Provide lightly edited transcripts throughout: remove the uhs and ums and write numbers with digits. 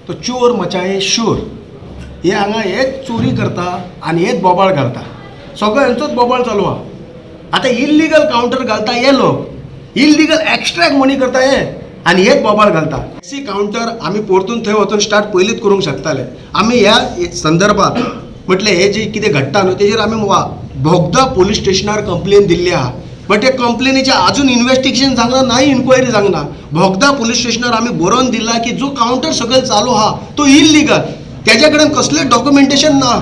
तो चोर मचाये शोर. हे हांगा हेच चोरी करता आनी हेच बोबाळ घालता. सगळो हेंचोच बोबाळ चालू आहा. आतां इल्लीगल कावंटर घालता हे लोक, इल्लीगल एक्स्ट्रॅक्ट मनी करता हे, आनी हेच बोबाळ घालता. टॅक्सी कावंटर आमी परतून थंय वचून स्टार्ट पयलींच करूंक शकताले. आमी ह्या संदर्भात म्हटलें हे जे कितें घडटा न्हू तेजेर आमी बोगदा पुलीस स्टेशनार कंप्लेन दिल्ली आहा. बट हे कंप्लेनीचें आजून इन्व्हेस्टिगेशन जावंक ना, नाही इन्क्वायरी जावंक ना. बोगदा पुलीस स्टेशनार आमी बरोवन दिला की जो कावंटर सकयल चालू आहा तो इल्लीगल, तेजे कडेन कसलें डॉक्युमेंटेशन ना.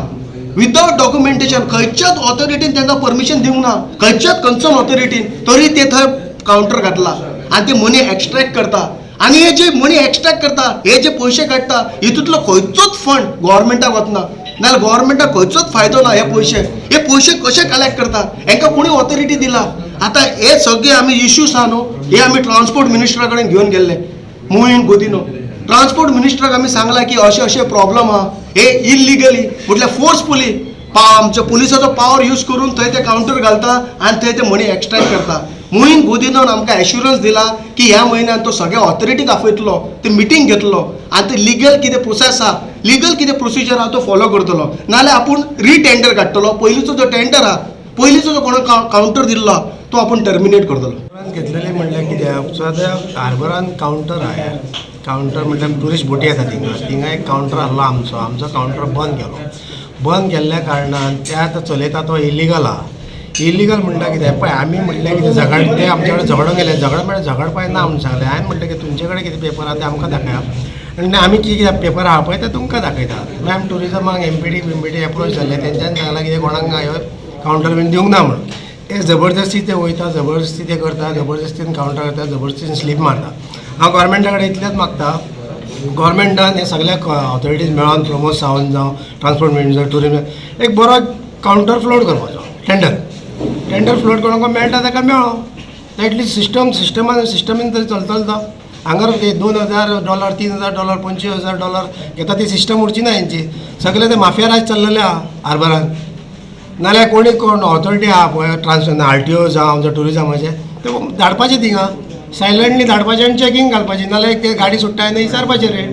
विदाउट डॉक्युमेंटेशन खंयच्याच ऑथॉरिटीन तांकां परमिशन दिवंक ना, खंयच्याच कन्सर्न ऑथॉरिटीन, तरी ते थंय कावंटर घातला आनी ते मनी एक्स्ट्रॅक्ट करता. आनी हे जे मनी एक्स्ट्रॅक्ट करता, हे जे पयशे काडटा, हितूंतलो खंयचोच फंड गव्हर्मेंटाक वचना, नाल्यार गव्हर्मेंटाक खंयचोच फायदो ना. हे पयशे कशे कलेक्ट करता, हांकां कोणी ऑथॉरिटी दिला. आतां हे सगळे आमी इश्यूज आहा न्हू, हे आमी ट्रान्सपोर्ट मिनिस्टरा कडेन घेवन गेल्ले. मोहीन गुदिनो ट्रान्सपोर्ट मिनिस्टराक आमी सांगला की अशे अशे प्रॉब्लम आहा, हे इल्लिगली म्हटल्यार फोर्सफुली आमच्या पुलिसाचो पावर यूज करून थंय ते कावंटर घालता आनी थंय ते मनी एक्स्ट्रॅक्ट करता. मोहीन गुदिनोन आमकां एश्युरन्स दिला की ह्या म्हयन्यान तो सगळ्या ऑथॉरिटीक आपयतलो, ते मिटींग घेतलो आनी ते लिगल कितें प्रोसेस आहा, लिगल कितें प्रोसिजर आहा तो फॉलो करतलो. नाल्यार आपूण रिटेंडर काडटलो. पयलींचो जो टेंडर आहा, पयलींचो जो कोणाक कावंटर दिल्लो तो आपूण टर्मिनेट करतलो. घेतलेले म्हणल्यार कितें, सद्या हार्बरान कावंटर आहा. कावंटर म्हटल्यार ट्युरिस्ट बोटी येता थिंगा एक कावंटर आसलो आमचो कावंटर बंद केलो. बंद केल्ल्या कारणान ते आतां चलयता तो इल्लीगल आहा. इल्लीगल म्हणटा कितें पळय, आमी म्हटलें कितें झगड, ते आमचे कडेन झगडूंक गेले. झगड म्हळ्यार झगड पळय ना म्हणून सांगलें. हांवें म्हटलें की तुमचे कडेन कितें पेपर आहा ते आमकां दाखया, आनी आमी कितें पेपर आहा पळय ते तुमकां दाखयता. मागीर आमी ट्युरिजमाक एमपीडी एप्रोच जाल्ले, तेंच्यांनी सांगलां कितें कोणाक ह्यो कावंटर बीन दिवंक ना म्हणून. ते जबरदस्ती ते वयता, जबरदस्ती ते करता, जबरदस्तीन कावंटर करता, जबरदस्तीन स्लीप मारता. हांव गव्हर्मेंटा कडेन इतलेंच मागता, गव्हर्मेंटान हे सगळ्याक ऑथॉरिटीज मेळोन प्रमोद सावंत जावं, ट्रान्सपोर्ट मिनिस्टर, टुरिजम, एक बरो कावंटर फ्लोट करपाचो. टेंडर फ्लोट कोणाक मेळटा ताका मेळो. एटलीस्ट सिस्टमीन तरी चलतलो तो. हांगा $2,000, $3,000, $25,000 घेता ती सिस्टम उरची ना हेंची. सगळे ते माफिया राज चल्लेले आहा हार्बरान. नाल्यार कोण ऑथॉरिटी आहा पळय, RTO जावं आमच्या टुरिजमाचे, ते धाडपाचे थिंगा सायलंटली धाडपाचें आनी चॅकींग घालपाची. नाल्यार ते गाडी सुट्टा तेन्ना विचारपाचें रेट.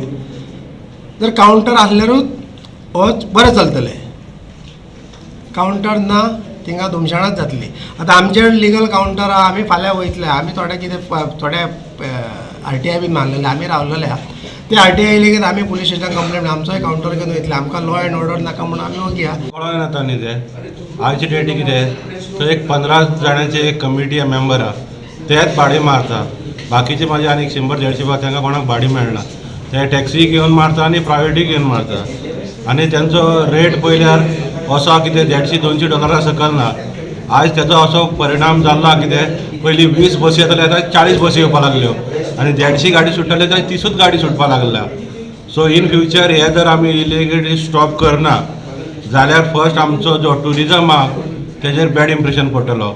जर कावंटर आसल्यारूच बरें चलतलें. कावंटर ना थिंगा धुमशाणाच जातली. आतां आमचे कडेन लिगल कावंटर आहा, आमी फाल्यां वयतले. आमी थोडे RTI बीन मारलेले, आमी रावलेले आहा. ते RTI येयले की आमी पुलीस स्टेशनाक कंप्लेन, आमचोय कावंटर घेवन वयतले. आमकां लॉ एंड ऑर्डर नाका म्हणून आमी वगया. कळोन येता न्ही ते आयचे डेटी कितें, थंय एक 15 जाणांची एक कमिटी मेंबर आहा, तेच भाडी मारता. बाकीचे म्हाजे आनी 100-150 तांकां कोणाक भाडी मेळना. ते टॅक्सी घेवन मारता आनी प्रायवेटी घेवन मारता. आनी तेंचो रेट पळयल्यार असो कितें $150-200 सकयल ना. आयज तेजो असो परिणाम जाल्लो कितें, पयलीं 20 बसी येताले, आतां 40 बसी येवपाक लागल्यो आनी 150 गाडी सुट्टाल्यो जाल्यार 30च गाडी सुटपाक लागल्या. सो इन फ्युचर हे जर आमी इलिगेली स्टॉप करना जाल्यार फर्स्ट आमचो जो टुरिजम आहा तेजेर बॅड इम्प्रेशन पडटलो.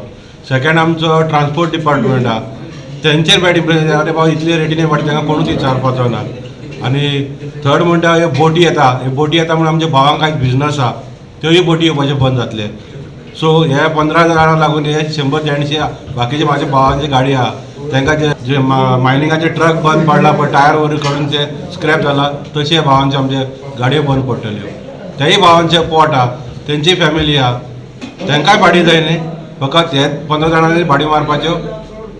सेकेंड आमचो ट्रान्सपोर्ट डिपार्टमेंट आहा तेंचेर बॅड इम्प्रेशन. आरे बाबा इतले रेटीने पडटा तांकां कोणूच विचारपाचो ना. आनी थर्ड म्हणटा ह्यो बोटी येता म्हणून आमच्या भावांक आयज बिजनस आहा, त्योय बोटी येवपाचे बंद जातले. सो हे 15 जाणांक लागून हे 100-150 बाकीचे म्हाज्या भावांची गाडी आहा तांकां जे मायनिंगाचे ट्रक बंद पडला पळय, टायर वयर काडून ते स्क्रॅप जाला, तशे भावांचे आमचे गाडयो बंद पडटल्यो. तेय भावांचे पोट आहा, तेंची फॅमिली आहा, तांकांय भाडी जाय न्ही. फकत हे 15 जाणांनी भाडी मारपाच्यो